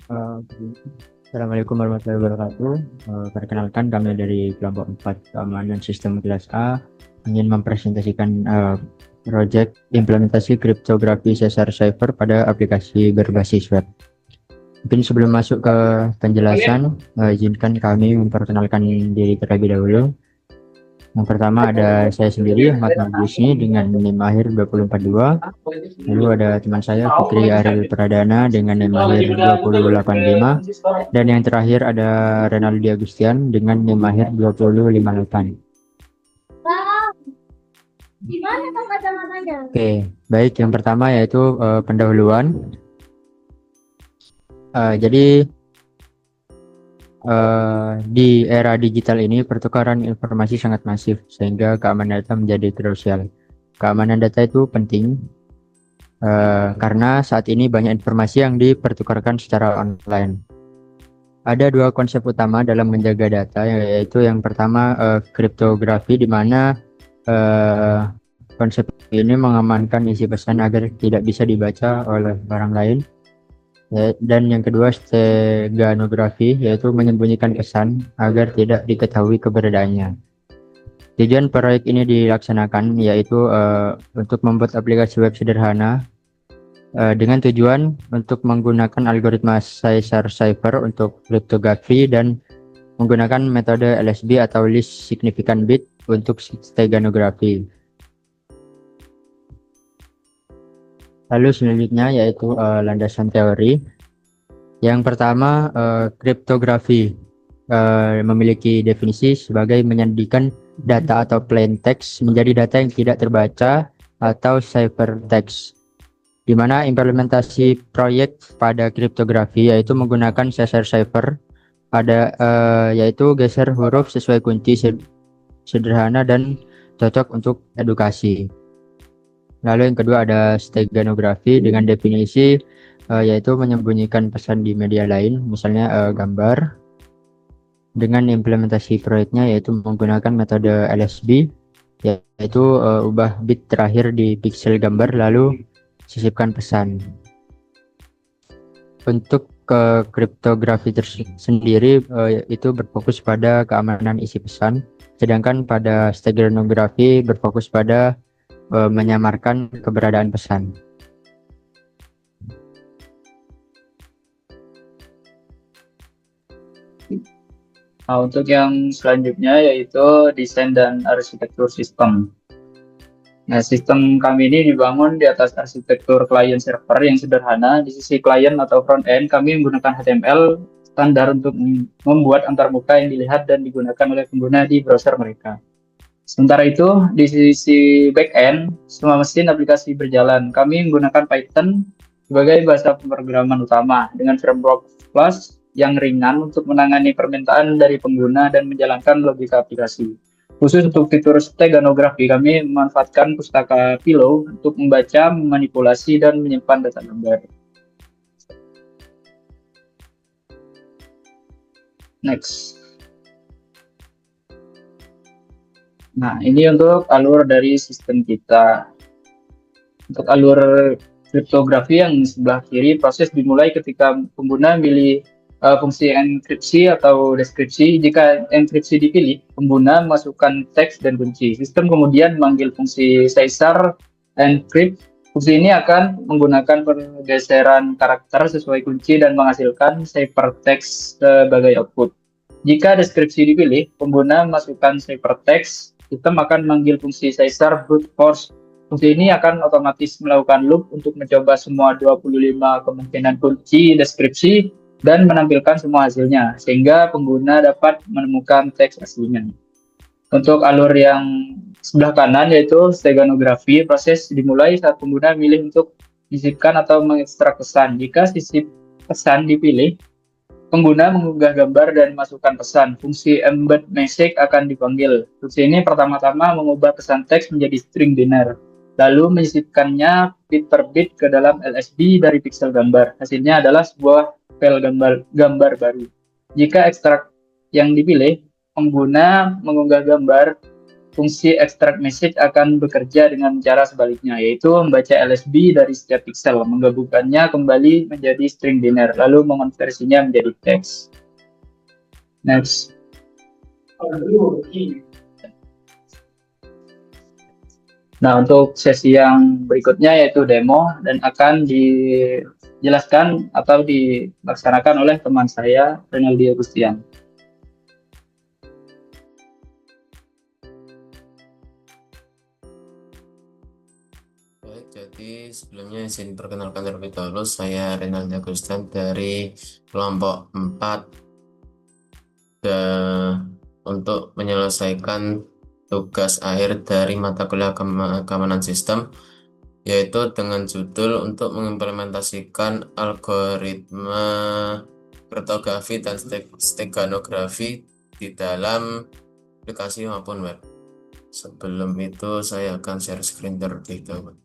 Uh, Assalamualaikum warahmatullahi wabarakatuh. Perkenalkan kami dari kelompok 4 keamanan sistem kelas A ingin mempresentasikan proyek implementasi kriptografi Caesar Cipher pada aplikasi berbasis web. Mungkin sebelum masuk ke penjelasan, izinkan kami memperkenalkan diri terlebih dahulu. Yang pertama ada saya sendiri, Ahmad Magusni dengan NIM akhir 2042. Lalu ada teman saya Fikri Ariel Pradana dengan NIM akhir 2085. Dan yang terakhir ada Renaldi Agustian dengan NIM akhir 2058. Oke, baik, yang pertama yaitu pendahuluan. Jadi di era digital ini pertukaran informasi sangat masif sehingga keamanan data menjadi krusial. Keamanan data itu penting karena saat ini banyak informasi yang dipertukarkan secara online. Ada dua konsep utama dalam menjaga data, yaitu yang pertama kriptografi, di mana konsep ini mengamankan isi pesan agar tidak bisa dibaca oleh orang lain. Dan yang kedua steganografi, yaitu menyembunyikan pesan agar tidak diketahui keberadaannya. Tujuan proyek ini dilaksanakan yaitu untuk membuat aplikasi web sederhana dengan tujuan untuk menggunakan algoritma Caesar Cipher untuk kriptografi dan menggunakan metode LSB atau least significant bit untuk steganografi. Lalu selanjutnya yaitu landasan teori. Yang pertama, kriptografi memiliki definisi sebagai menjadikan data atau plain text menjadi data yang tidak terbaca atau ciphertext, di mana implementasi proyek pada kriptografi yaitu menggunakan Caesar Cipher yaitu geser huruf sesuai kunci sederhana dan cocok untuk edukasi. Lalu yang kedua ada steganografi dengan definisi yaitu menyembunyikan pesan di media lain, misalnya gambar. Dengan implementasi proyeknya yaitu menggunakan metode LSB, yaitu ubah bit terakhir di pixel gambar lalu sisipkan pesan. Untuk kriptografi sendiri itu berfokus pada keamanan isi pesan, sedangkan pada steganografi berfokus pada menyamarkan keberadaan pesan. Nah, untuk yang selanjutnya yaitu desain dan arsitektur sistem. Nah, sistem kami ini dibangun di atas arsitektur client server yang sederhana. Di sisi client atau front end, kami menggunakan HTML standar untuk membuat antarmuka yang dilihat dan digunakan oleh pengguna di browser mereka. Sementara itu, di sisi back-end, semua mesin aplikasi berjalan. Kami menggunakan Python sebagai bahasa pemrograman utama dengan framework Flash yang ringan untuk menangani permintaan dari pengguna dan menjalankan logika aplikasi. Khusus untuk fitur steganografi, kami memanfaatkan pustaka Pillow untuk membaca, memanipulasi, dan menyimpan data gambar. Next. Nah, ini untuk alur dari sistem kita. Untuk alur kriptografi yang sebelah kiri, proses dimulai ketika pengguna pilih fungsi enkripsi atau deskripsi. Jika enkripsi dipilih, pengguna memasukkan teks dan kunci. Sistem kemudian memanggil fungsi Caesar encrypt. Fungsi ini akan menggunakan pergeseran karakter sesuai kunci dan menghasilkan ciphertext sebagai output. Jika deskripsi dipilih, pengguna memasukkan ciphertext. Sistem akan memanggil fungsi Caesar brute force. Fungsi ini akan otomatis melakukan loop untuk mencoba semua 25 kemungkinan kunci deskripsi dan menampilkan semua hasilnya, sehingga pengguna dapat menemukan teks aslinya. Untuk alur yang sebelah kanan yaitu steganografi, proses dimulai saat pengguna memilih untuk disisipkan atau mengekstrak pesan. Jika sisip pesan dipilih, pengguna mengunggah gambar dan masukkan pesan. Fungsi embed message akan dipanggil. Fungsi ini pertama-tama mengubah pesan teks menjadi string biner, lalu menyisipkannya bit per bit ke dalam LSB dari pixel gambar. Hasilnya adalah sebuah file gambar baru. Jika ekstrak yang dipilih, pengguna mengunggah gambar fungsi extract message akan bekerja dengan cara sebaliknya, yaitu membaca LSB dari setiap pixel, menggabungkannya kembali menjadi string biner, lalu mengonversinya menjadi teks. Next. Nah, untuk sesi yang berikutnya yaitu demo dan akan dijelaskan atau dilaksanakan oleh teman saya, Renaldi Agustian. Baik, jadi sebelumnya izin perkenalkan terlebih dahulu, saya Renaldi Agustian dari kelompok 4 untuk menyelesaikan tugas akhir dari mata kuliah keamanan sistem, yaitu dengan judul untuk mengimplementasikan algoritma kriptografi dan steganografi di dalam aplikasi maupun web. Sebelum itu saya akan share screen terlebih dahulu.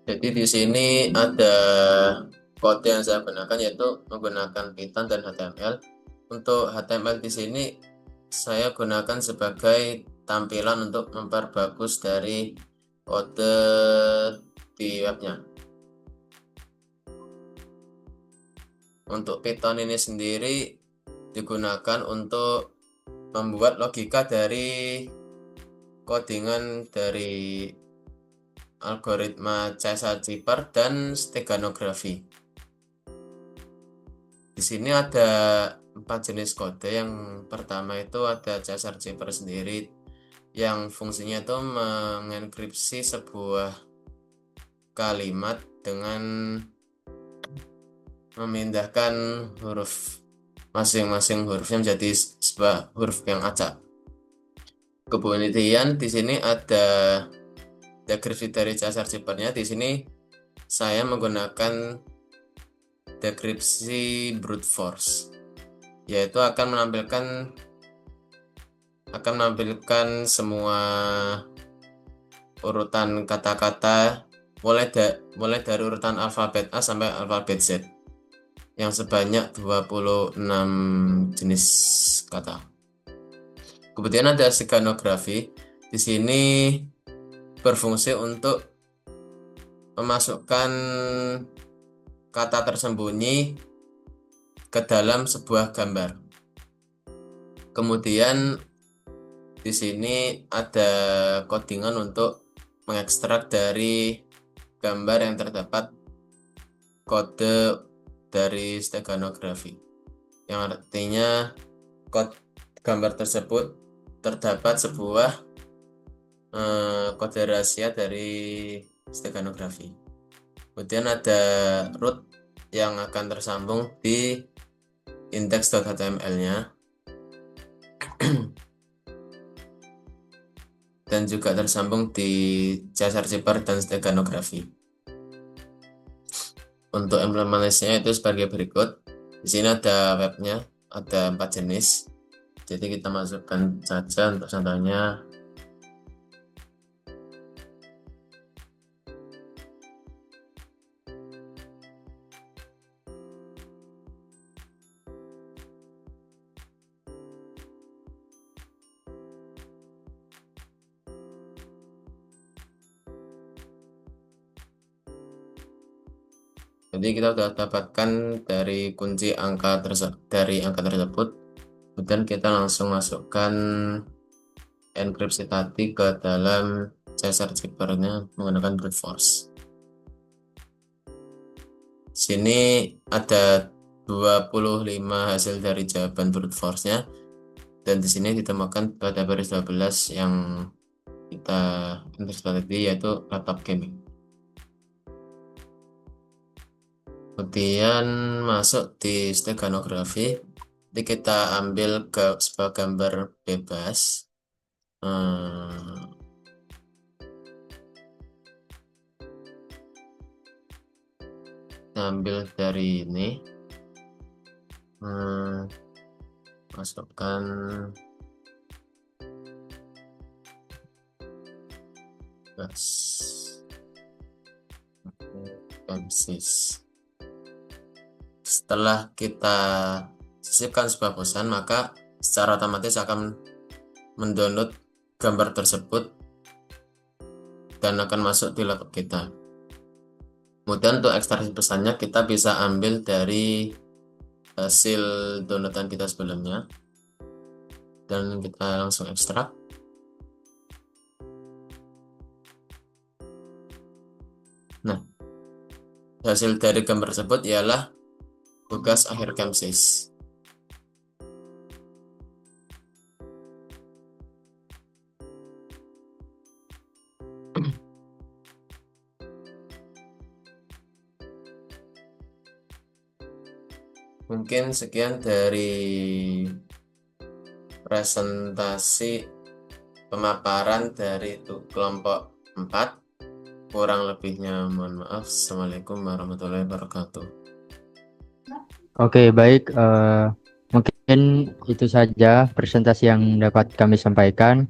Jadi di sini ada kode yang saya gunakan, yaitu menggunakan Python dan HTML. Untuk HTML di sini saya gunakan sebagai tampilan untuk memperbagus dari kode di webnya. Untuk Python ini sendiri digunakan untuk membuat logika dari codingan dari algoritma Caesar-Cipher dan steganografi. Di sini ada 4 jenis kode. Yang pertama itu ada Caesar-Cipher sendiri, yang fungsinya itu mengenkripsi sebuah kalimat dengan memindahkan huruf masing-masing hurufnya menjadi sebuah huruf yang acak. Kemudian di sini ada dekripsi dari Caesar-Cipher-nya. Di sini saya menggunakan dekripsi brute force, yaitu akan menampilkan semua urutan kata-kata mulai dari urutan alfabet A sampai alfabet Z yang sebanyak 26 jenis kata. Kemudian ada steganografi. Di sini berfungsi untuk memasukkan kata tersembunyi ke dalam sebuah gambar. Kemudian di sini ada codingan untuk mengekstrak dari gambar yang terdapat kode dari steganografi, yang artinya gambar tersebut terdapat sebuah kode rahasia dari steganografi. Kemudian ada root yang akan tersambung di index.html-nya dan juga tersambung di Caesar-Cipher dan steganografi. Untuk implementasinya itu sebagai berikut. Di sini ada webnya, ada 4 jenis. Jadi kita masukkan saja untuk contohnya. Jadi kita sudah dapatkan dari kunci dari angka tersebut. Kemudian kita langsung masukkan enkripsi tadi ke dalam Caesar-Cipher-nya menggunakan brute force. Sini ada 25 hasil dari jawaban brute force-nya, dan di sini ditemukan pada baris 12 yang kita enkripsi tadi, yaitu laptop gaming. Kemudian masuk di steganografi. Jadi kita ambil ke sebuah gambar bebas. Ambil dari ini. masukkan gas MSIS. Setelah kita sisipkan sebuah pesan, maka secara otomatis akan mendownload gambar tersebut dan akan masuk di laptop kita. Kemudian untuk ekstraksi pesannya kita bisa ambil dari hasil downloadan kita sebelumnya dan kita langsung ekstrak. Nah, hasil dari gambar tersebut ialah tugas akhir KMSIS. Mungkin sekian dari presentasi pemaparan dari kelompok 4. Kurang lebihnya mohon maaf. Assalamualaikum warahmatullahi wabarakatuh. Oke, baik. Mungkin itu saja presentasi yang dapat kami sampaikan.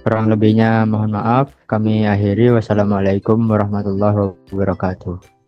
Kurang lebihnya mohon maaf. Kami akhiri. Wassalamualaikum warahmatullahi wabarakatuh.